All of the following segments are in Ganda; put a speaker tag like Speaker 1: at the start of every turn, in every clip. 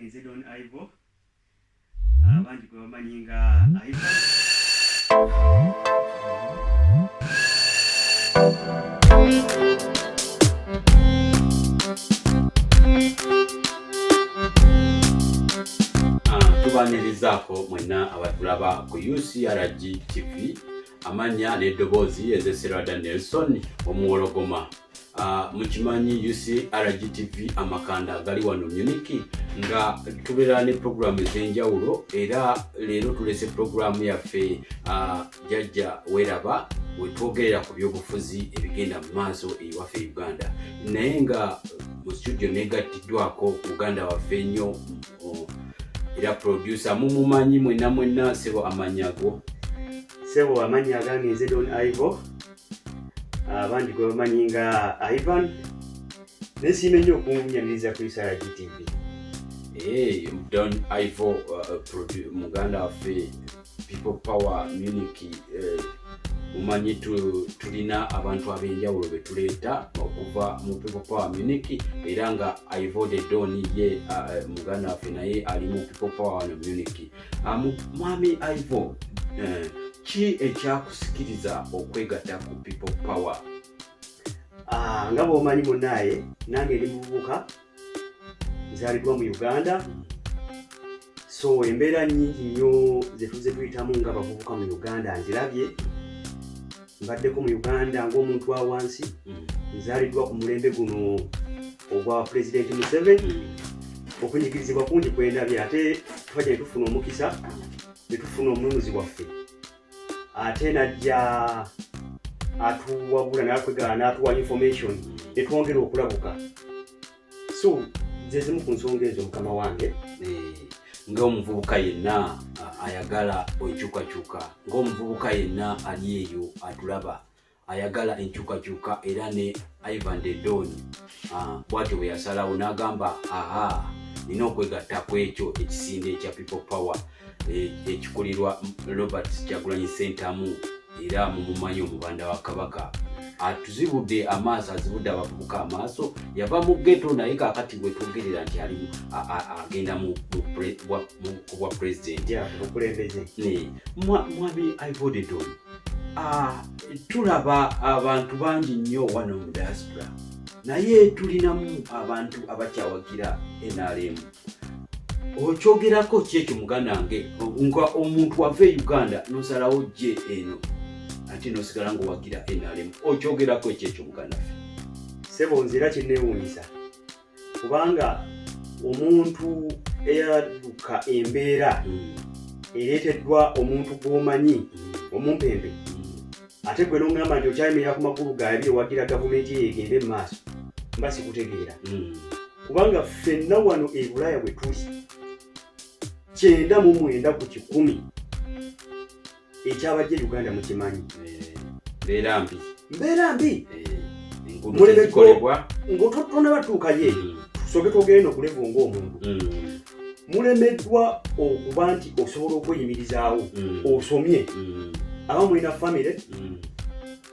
Speaker 1: agenze Don Ivo abandi gwe bamanyi nga Ivan.
Speaker 2: Tubanirizaako mwena abatulaba ku UCRG TV amanya n'eddoboozi ezeserada Nelson omuwologoma. Mukimanyi UCRG TV amakanda gali wano Munich nga tubeera ne programu ez'enjawulo era leero tulese programu yaffe jajja weraba wetwogerera ku byobufuzi ebigenda mu maaso ewaffe Uganda naye nga mu studio negattiddwako Uganda waffe ennyo era producer mumumanyi mwena sebo amanyago
Speaker 1: Sebo amanya gange nze Don Ivo abandi gwe bamanyi nga Ivan. Nesiime nnyo okunnyamiriza ku UCRG TV.
Speaker 2: Don Ivo muganda waffe People Power Munich mumanyi tulina abantu ab'enjawulo betuleeta okuva mu People Power Munich era nga Ivo the Don ye muganda waffe naye ali mu People Power wano Munich. Mwami Ivo, ki ekyakusikiriza okwegatta ku People Power?
Speaker 1: Nga bw'omanyi munnaye nange ndi muvubuka nzaliddwa mu Uganda, so embeera nnyingi nnyo zetuze tuyitamu nga bavubuka mu Uganda nzirabye. Mbaddeko mu Uganda ng'omuntu wa wansi, nzaliddwa ku mulembe guno ogwa President Museveni. Okunyigirizibwa kungi kwendabye ate twajja ne tufuna omukisa ne tufuna omununuzi waffe ate najja atuwabula n'akwegala n'atuwa information ne twongera okulabuka. So ze zimu ku nsonga ezo mukama wange.
Speaker 2: Ng'omuvubuka yenna ayagala enkyukakyuka, ng'omuvubuka yenna ali eyo atulaba ayagala enkyukakyuka era ne Ivan the Don bw'atyo bwe yasalawo n'agamba nina okwegatta ku ekyo ekisinde ekya People Power ekikulirwa Robert Kyagulanyi Ssentamu era mumumanyi omubanda wa Kabaka atuzibudde amaaso, azibudde abavubuka amaaso. Yava mu ghetto naye kaakati bwe twogerera nti ali agenda mu bwa president
Speaker 1: okulembeze.
Speaker 2: Mwami Ivo the Don, tulaba abantu bangi nnyo wano mu diaspora naye tulinamu abantu abakyawagira NRM. Okyogerako ki ekyo muganda wange nga omuntu wava e Uganda nosalawo gye eno ate nosigala ng'owagira NRM? Okyogerako ki ekyo muganda waffe?
Speaker 1: Sebo nzira kinneewuunyisa kubanga omuntu eyadduka embeera ereeteddwa omuntu gw'omanyi omumpembe ate gwe n'ongamba nti okyayimirira ku magulu gaabye byowagira gavumenti ye egende mu maaso, mba sikutegeera. Kubanga ffenna wano e Bulaaya bwe tuli 99 ku 100 ekyabajja Uganda mukimanyi. Mbeera mbi ng'ototona batuukayo eyo tusoke twogere n'okulevu ng'omuntu. Mulemeddwa okuba nti osobola okweyimirizaawo osomye aba mulina famire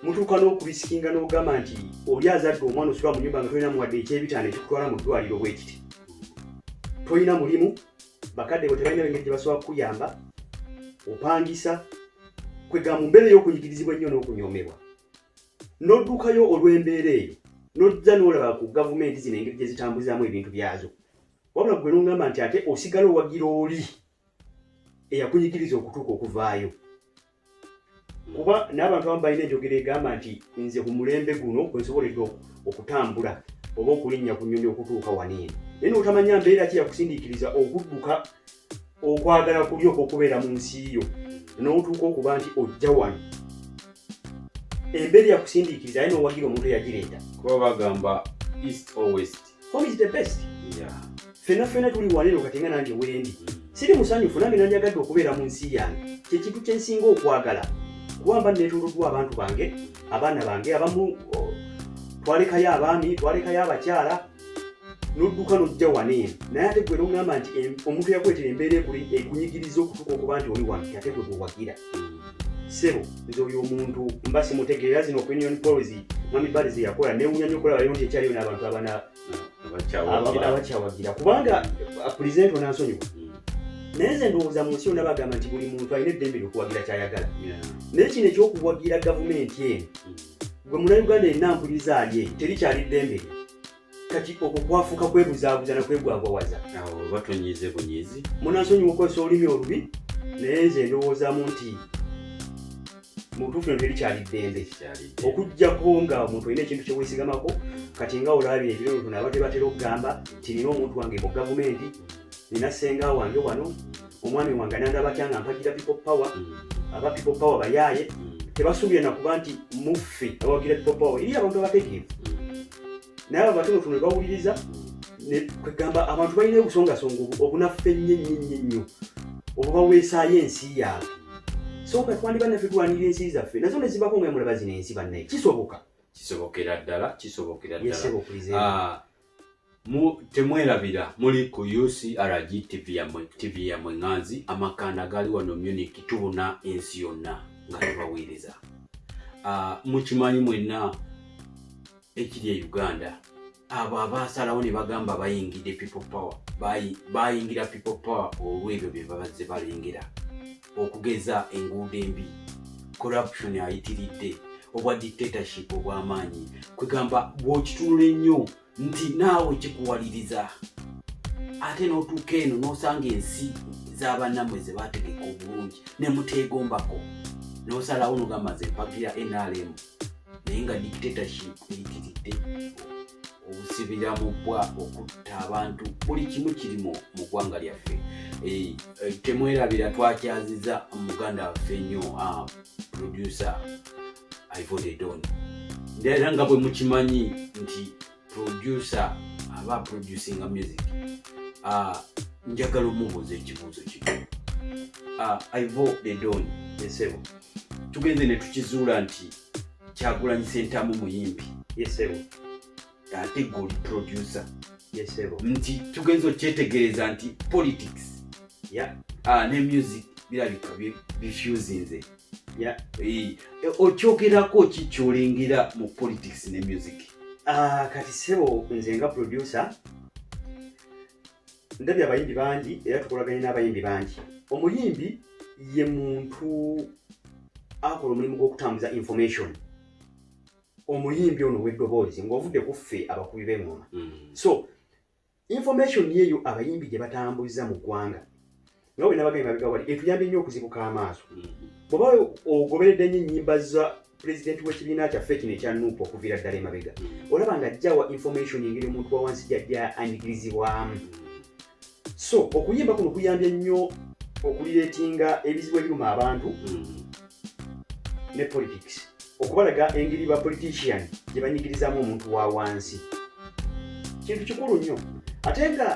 Speaker 1: mutuuka n'okubisikinga n'ogamba nti oli azadde omwana osula mu nnyumba nga tolina muwadde ekyebitaano ekikutwala mu ddwaliro bwe kiti. Tolina mulimu, bakadde bo tebalina engeri gye basobola kukuyamba, opangisa, kwega mu mbeera ey'okunyigirizibwa ennyo n'okunyoomebwa. N'oddukayo olw'embeera eyo n'ojja n'olaba ku gavumenti zino engeri gye zitambuzaamu ebintu byazo. Wabula gwe n'ongamba nti ate osigala owagira oli eyakunyigiriza okutuuka okuvaayo. Kuba n'abantu abamu balina enjogera egamba nti nze ku mulembe guno kwe nsoboledde okutambula oba okulinnya ku nnyonyi okutuuka waneeno. Naye n'otamanya mbeera ki yakusindiikiriza okudduka okwagala kulyoka okubeera mu nsi yo n'otuuka okuba nti ojja wano. Embeera yakusindiikiriza aye n'owagira omuntu eyagireeta.
Speaker 2: Kuba bagamba east or west,
Speaker 1: home is the best. Ffenna tuli waneeno kati nga nange wendi siri musanyufu, nange nandyagadde okubeera mu nsi yange. Kyekintu kye nsinga okwagala kuwamba neetooloddwa abantu bange, abaana bange abamu twalekayo abaami, twalekayo abakyala n'odduka n'ojja waneeno. Naye ate gwe n'ogamba nti omuntu yakwetera embeera ekunyigiriza okutuuka okuba nti oli wano ate gwe gwewagira. Sebo nze oyo omuntu mba simutegeera. Zino opinion polls Mwami Balizi yakola neewunya nnyo okulaba leero nti ekyaliyo n'abantu abana abakyawagira kubanga president onansonyiwa naye nze ndowooza mu nsi yonna bagamba nti buli muntu alina eddembe ly'okuwagira kyayagala naye kino ekyokuwagira gavumenti eno gwe munnayuganda yenna mpuliriza ali terikyali ddembe lye kati okwo kwafuuka kwebuzaabuza nakwegwagwawaza
Speaker 2: batonyize bunyizi
Speaker 1: munansonyiwa okukozesa olulimi olubi naye nze ndowoozaamu nti mu butuufu eno terikyali ddembe okuggyako nga omuntu olina ekintu kyeweesigamako kati nga olabye ebiro ntono abadde batera okugamba nti nina omuntu wange mu gavumenti nina ssenga wange wano omwami wange nandabakya nga mpagira people power aba people power bayaaye tebasuubira nakuba nti muffe abawagira people power eri abantu abategeevu naye abatonotono bawuliriza kwegamba abantu balina obusongasonga obunaffe nnyo oba baweesaayo ensi yaabwe soka twandiba naffe tulwanirira ensi zaffe nazo ne zibako nga mulaba zino ensi bannaye
Speaker 2: kisobokera ddala temwerabira muli ku UCRG TV yammwe Nganzi amakanda gali wano Munich tubuna ensi yonna nga tubaweereza mukimanyi mwenna ekiri e Uganda abo abasalawo ne bagamba bayingidde people power bayingira people power olw'ebyo bye babazze balengera okugeza enguudo embi corruption ayitiridde obwa dictatorship obw'amaanyi kwegamba bw'okitunula ennyo nti naawe kikuwaliriza ate n'otuuka eno n'osanga ensi z'abannamwe ze baategeka obulungi ne muteegombako n'osalawo n'ogamba nze mpagira NRM naye nga dictatorship eyitiridde obusibira mu bbwa okutta abantu buli kimu kirimo mu ggwanga lyaffe temwerabira twakyaziza muganda waffe nnyo producer Ivory the Don era nga bwe mukimanyi nti producer aba producinga music njagala omubuuza ekibuuzo kino Ivory the Don yesebo tugenze ne tukizuula nti Kyagulanyi Ssentamu muyimbi yesebo ate goli producer yesebo nti tugenze okyetegereza nti politics ne music birabika bifusinze okyogerako kikyolengera mu politics ne music kati sebo nze nga producer ndabye abayimbi bangi era tukolaganye n'abayimbi bangi omuyimbi ye muntu akola omulimu gw'okutambuza information omuyimbi ono w'eddoboozi ng'ovudde ku ffe abakubi b'engoma so information yeeyo abayimbi gye batambuza mu ggwanga nga bwe nabagamba mabega wali etuyambye nnyo okuzibuka amaaso bw'oba ogoberedde nnyo ennyimba za pulezidenti w'ekibiina kyaffe kino ekya Nuupu okuviira ddala emabega olaba nga ajjawa information engeri omuntu wa wansi gy'ajja anyigirizibwamu so okuyimba kuno kuyambye nnyo okulireetinga ebizibu ebiruma abantu ne politics okubalaga engeri ba politician gye banyigirizaamu omuntu wa wansi kintu kikulu nnyo ate nga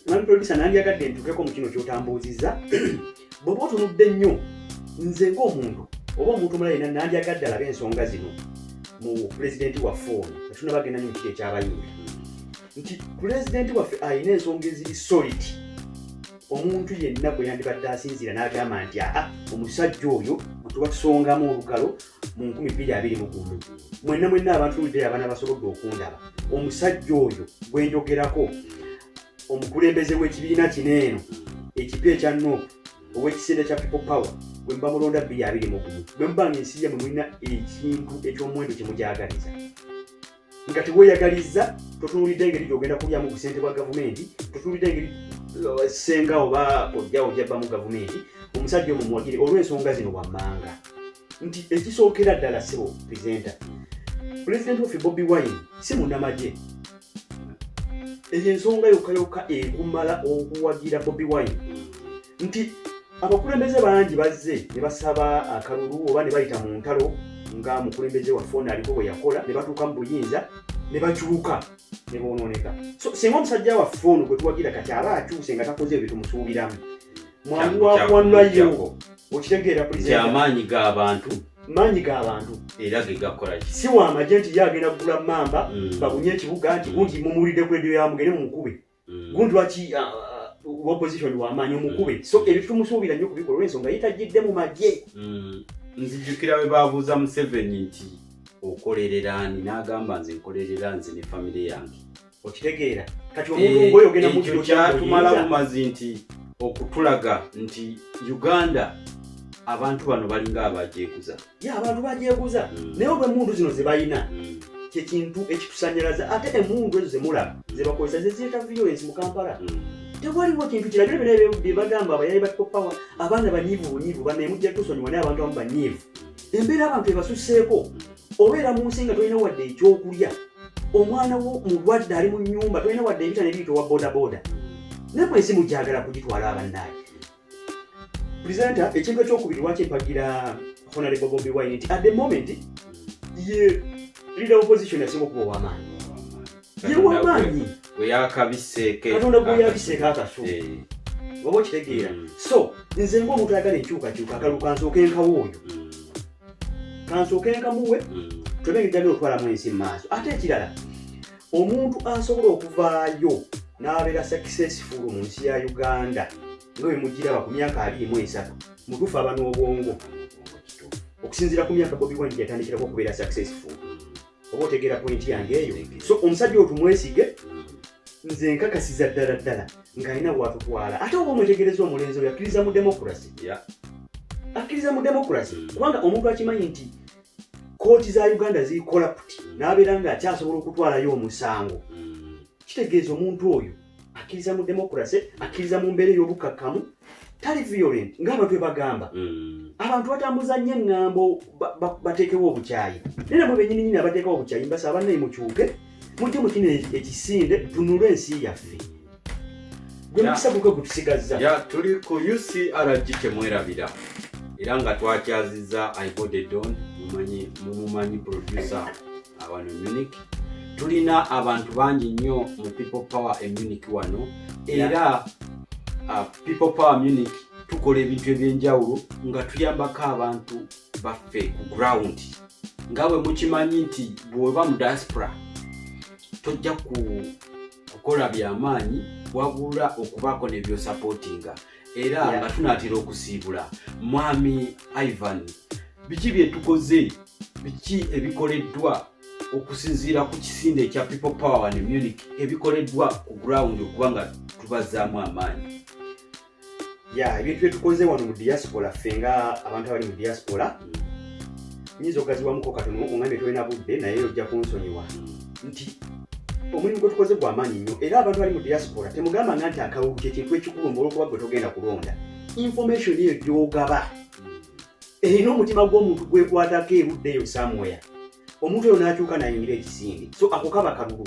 Speaker 2: mami producer nandyagadde ntukeko mu kino kyotambuuziza bw'oba otunudde nnyo nze ng'omuntu oba omuntu omulala yenna nandyagadde alabe ensonga zino mu pulezidenti waffe ono atunabagenda nnyo mu kiti ekyabayimbi nti pulezidenti waffe alina ensonga eziri solid omuntu yenna bwe yandibadde asinziira n'agamba nti omusajja oyo tuba tusongamu olugalo mu 2021 mwenna abantu tulidde abaana basobodde okundaba omusajja oyo gwe njogerako omukulembeze w'ekibiina kino eno ekipya ekya Nuupu ow'ekisinde kya people power bwe mba mulonda 2021 bwe mubanga ensi yammwe mulina ekintu eky'omuwendo kye mugyagaliza nga teweeyagaliza totunulidde engeri gy'ogenda kulyamu ku ssente bwa gavumenti totunulidde engeri ssenga oba ojjawo gyabba mu gavumenti omusajja omwo muwagire olw'ensonga zino wammanga nti ekisookera ddala sebo presenta pulezidenti waffe Bobi Wine si munnamagye eyo ensonga yokka ekumala okuwagira Bobi Wine nti abakulembeze bangi bazze ne basaba akalulu oba ne bayita mu ntalo nga mukulembeze waffe ono aliko bwe yakola ne batuuka mu buyinza ne bakyuka ne bonooneka so singa omusajja waffe ono gwe tuwagira kati aba akyuse nga takoze ebyo tumusuubiramu mwangu wakwanulayo okitegeera pulezidenti amaanyi g'abantu
Speaker 1: era gegakola si wamagye nti yagenda kugula mamba babunye ekibuga nti gundi mumuwulidde ku rediyo yamugende mumukube gundi lwaki opposition wamaanyi omukube so ebyo tumusuubira nnyo kubikola olw'ensonga yetajjidde mu magye
Speaker 2: nzijjukira bwe babuuza Museveni nti okolerera ani n'agamba nze nkolerera nze ne famire yange
Speaker 1: okitegeera kati omuntu ngoyo ogenda mu kiro
Speaker 2: kyatumala bumazi nti okutulaga nti Uganda abantu bano balinga abajeguza
Speaker 1: abantu bajeguza naye obwe mundu zino ze balina kyekintu ekitusanyalaza ate emundu ezo zemulaba zebakozesa zeziyita violence mu Kampala tewaliwo kintu kirabire bye bagamba abayali ba power abaana banyivu banemujja tusonyiwa naye abantu abamu banyivu embeera abantu ebasuseeko obeera mu nsi nga tolina wadde ekyokulya omwana wo mulwadde ali mu nnyumba tolina wadde ebitane biyitibwa bodaboda naye bwensi mujagala kugitwala abannaye presenta ekintu ekyokubiri lwaki empagira Honorable Bobi Wine nti at the moment ye leader opposition yasinga okuba ow'amaanyi ye w'amaanyi
Speaker 2: weyakabiseeke
Speaker 1: katonda gweyabiseeke akaso oba okitegeera so nze ng'omuntu ayagala enkyukakyuka akalu kansookenkawo oyo kansookenkamuwe twebengejjagala otwalamu ensi mu maaso ate ekirala omuntu asobola okuvaayo n'abeera successful mu nsi ya Uganda nga bwe mugiraba ku myaka 23 mutuufu aba n'obwongo okusinziira ku myaka Bobi Wine yatandikirako okubeera successful oba otegeera point yange eyo so omusajja otumwesige nze nkakasiza ddala ng'alina bw'atutwala ate oba omwetegereza omulenzi oyo akkiriza mu democracy akkiriza mu democracy kubanga omuntu akimanyi nti kooti za Uganda ziri corrupt n'abeera ng'akyasobola okutwalayo omusango kitegeeza omuntu oyo akkiriza mu democracy akkiriza mu mbeera ey'obukakkamu tali violent ng'abantu bwe bagamba abantu batambuza nnyo eŋŋambo bateekewo obukyayi naye nabwe bennyini abateekawo obukyayi mbasaba bannaye mukyuke mujje mu kino ekisinde tunule ensi yaffe gwe mukisa gukwe gutusigazza
Speaker 2: tuli ku UCRG temwerabira era nga twakyazizza Ibodedon mumumanyi producer awano Munich tulina abantu bangi nnyo mu People Power Munich wano era People Power Munich tukola ebintu ebyenjawulo nga tuyambako abantu baffe ku ground nga bwe mukimanyi nti bw'oba mu diaspora tojja kukola byamaanyi wabula okubaako ne byosupportinga era nga tunaatera okusiibula mwami Ivan biki bye tukoze biki ebikoleddwa okusinziira ku kisinde ekya People Power ne Munich ebikoleddwa ku ground okubanga tubazaamu amaanyi
Speaker 1: ebintu byetukoze wano mu diaspora ffe nga abantu abali mu diaspora nyinza okugaziwamuko katono oŋambye tolina budde naye ojja kunsonyiwa nti omulimu gwe tukoze gw'amaanyi nnyo era abantu bali mu diaspora temugamba nga nti akalulu kyekintu ekikulu olw'okuba gwe togenda kulonda information eyo gy'ogaba erina omutima gw'omuntu gwekwatako erudde eyo somewhere omuntu oyo n'akyuka n'ayingira ekisinde so ako kaba kalulu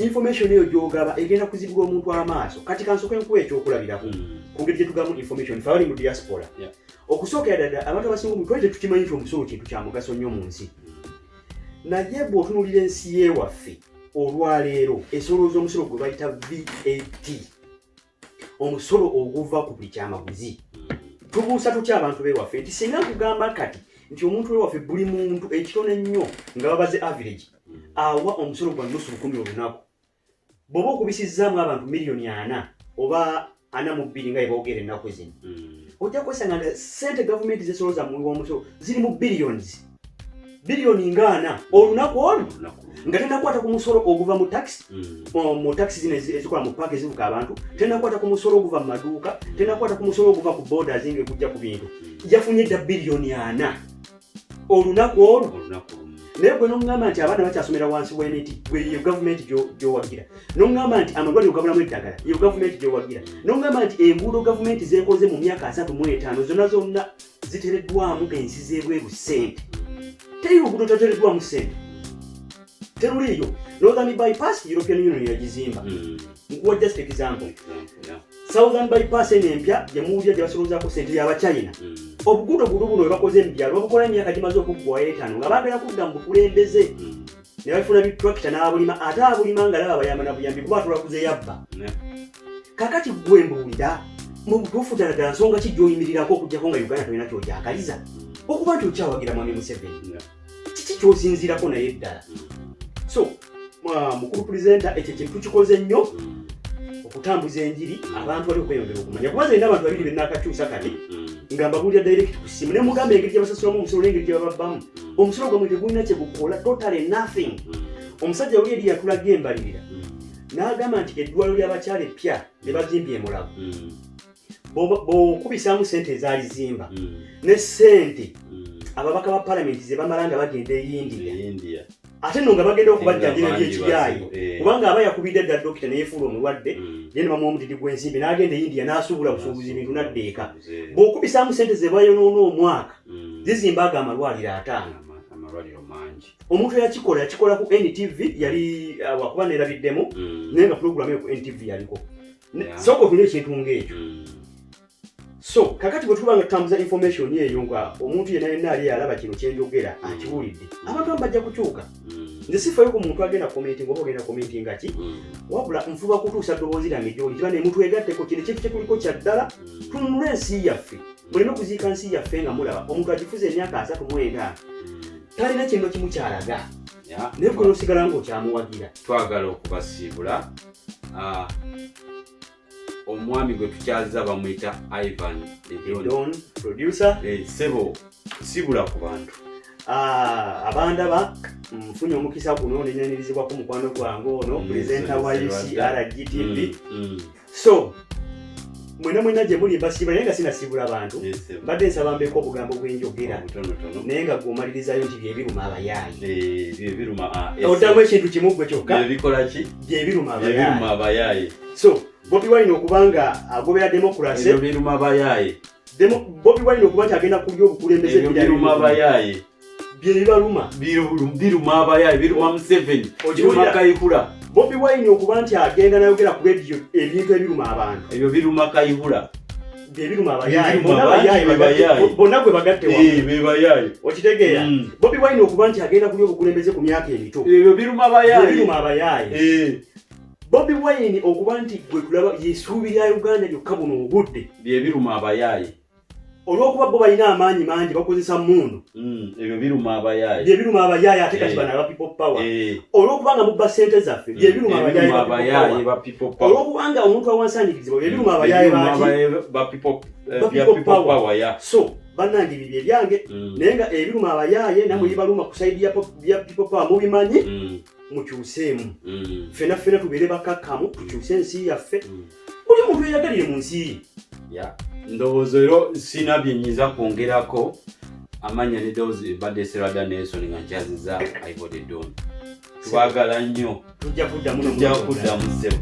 Speaker 1: information eyo gy'ogaba egenda kuzibula omuntu amaaso kati kansooka enkuba ekyokulabirako ku ngeri gye tugamu information fe abali mu diaspora okusookera ddala abantu abasinga omuntu twali tetukimanyi nti omusolo kintu kya mugaso nnyo mu nsi naye bw'otunuulira ensi y'ewaffe olwaleero esolooza omusolo gwe bayita VAT omusolo oguva ku buli kyamaguzi tubuusa tutya abantu b'ewaffe nti singa nkugamba kati nti omuntu w'ewaffe buli muntu ekitone nnyo nga babaze average awa omusolo gwa nnusu 10 olunaku bw'oba okubisizzaamu abantu miliyoni 4 oba 42 nga yeboogera ennaku zino ojja kwesanga nga ssente gavumenti zesolooza mu omusolo ziri mu biliyoni nga 4 olunaku olwo nga tenakwata ku musolo oguva mu taxi mu taxi zino ezikola mu paaka ezivuga abantu tenakwata ku musolo oguva mu maduuka tenakwata ku musolo oguva ku borders ng'ekujja ku bintu yafunye dda biliyoni 4 olunaku olwo naye gwe n'omugamba nti abaana bakyasomera wansi w'emiti gwe yo gavumenti gy'owagira n'omugamba nti amalwaliro gabulamu eddagala yo gavumenti gy'owagira n'omugamba nti enguudo gavumenti zeekoze mu myaka 35 zonna zitereddwamu ensi z'ebweru ssente teri luguudo tatereddwamu ssente teruliyo Northern bypass European Union yagizimba nkuwa just example Southern bypass enempya gyemuwulira gye basoloozaako ssente y'Abachina obuguudo buno bwe bakoze ebyalo babukola emyaka gimaze okuggwayo 5 nga baagala kudda mu bukulembeze ne bafuna bitrakita n'abulima ate abulima nga laba bayamba na buyambi kuba atulakuze yabba kakati gwe mbuulira mu butuufu ddala nsonga ki gy'oyimirirako okuggyako nga Uganda tolina ky'ogyagaliza okuba nti okyawagira mwami Museveni kiki ky'osinziirako naye ddala so mukulu pulezidenta ekyo kintu tukikoze nnyo okutambuza enjiri abantu bali okweyongera okumanya kuba nze abantu babiri bennaakakyusa kati nga mbabuulira direct ku ssimu ne mugamba engeri gye basasulamu omusolo n'engeri gye bababbamu omusolo gwamwe tegulina kye gukola totally nothing omusajja oli eri yatulaga embalirira n'agamba nti eddwaliro ly'abakyala eppya lye bazimbye Mulago bw'okubisaamu ssente ezalizimba ne ssente ababaka ba palamenti ze bamala nga bagenda e India ate nno nga bagenda okubajjanjira ebyekiyaayi kubanga aba yakubidde dda dokita neyefuula omulwadde ye ne bamuwa omutiti gw'ensimbi n'agenda e India n'asuubula busuubuzi bintu n'adda eka bw'okubisaamu ssente ze bayonoona omwaka zizimba ago amalwaliro 5 omuntu yakikola ku NTV yali wakuba neerabiddemu naye nga pulogulamu ku NTV yaliko sooka otunula ekintu ng'ekyo so kakati bwe tuba nga tutambuza information eyo nga omuntu yenna ali alaba kino kyenjogera akiwulidde abantu bajja kukyuka nze sifayo ku muntu agenda commenting oba ogenda commenting nga ki wabula nfuba kutuusa ddoboozi lyange gy'oli tiba ne muntu egatteko kino ekintu kyekuliko kya ddala tununule ensi yaffe muleme kuziika nsi yaffe nga mulaba omuntu agifuza emyaka 39 talina kintu kimu kyalaga naye gwe n'osigala ng'okyamuwagira
Speaker 2: twagala okubasiibula omwami gwe tukyaza bamuyita Ivan
Speaker 1: Don producer
Speaker 2: sebo sibula ku bantu
Speaker 1: abandaba mfunye omukisa kuno nenyanyirizibwa ku mukwano gwange ono presenter wa UCRGTV so mwena gye muli mbasiibula naye nga sinasiibula abantu mbadde nsaba mbeeko obugambo bw'enjogera naye nga gwomalirizayo nti byebiruma abayaayi oddamu ekintu kimu gwe kyokka byebiruma
Speaker 2: abayaayi
Speaker 1: so Bobi Wine okubanga agobera demokrasi
Speaker 2: ebyo biruma abayaayi
Speaker 1: Bobi Wine okuba nti agenda kulya obukulembeze
Speaker 2: biruma abayaayi biruma abayaayi biruma Museveni biruma Kayihura
Speaker 1: Bobi Wine okuba nti agenda nayogera ku radio ebintu ebiruma abantu
Speaker 2: ebyo biruma Kayihura
Speaker 1: biruma abayaayi bonna gwe bagatte
Speaker 2: bebayaayi
Speaker 1: okitegeera Bobi Wine okuba nti agenda kulya obukulembeze ku myaka emito
Speaker 2: ebyo biruma abayaayi
Speaker 1: Bobi Wine okuba nti gwe tulaba yesuubi lya Uganda lyokka buno obudde
Speaker 2: byebiruma abayaayi
Speaker 1: olw'okuba bo balina amaanyi mangi bakozesa mmundu
Speaker 2: ebyo biruma abayaayi
Speaker 1: byebiruma abayaayi ate kati bana aba people power olw'okubanga mubba ssente zaffe byebiruma
Speaker 2: abayaayi ba people power
Speaker 1: olw'okubanga omuntu awansaanyirizibwa byebiruma abayaayi
Speaker 2: ba people power
Speaker 1: so bannange bibye byange naye nga ebiruma abayaayi namwe bibaluma ku sayidi ya people power mubimanyi mukyuseemu ffena tubeere bakakkamu tukyuse ensi yaffe buli omuntu eyagalire mu nsi ye
Speaker 2: ndowooza ero sina byenyiza kwongerako amanya ne doozi badde Serada Nelson nga nkyaziza Ivory Don tubagala nnyo
Speaker 1: tujja kuddamu
Speaker 2: ssebo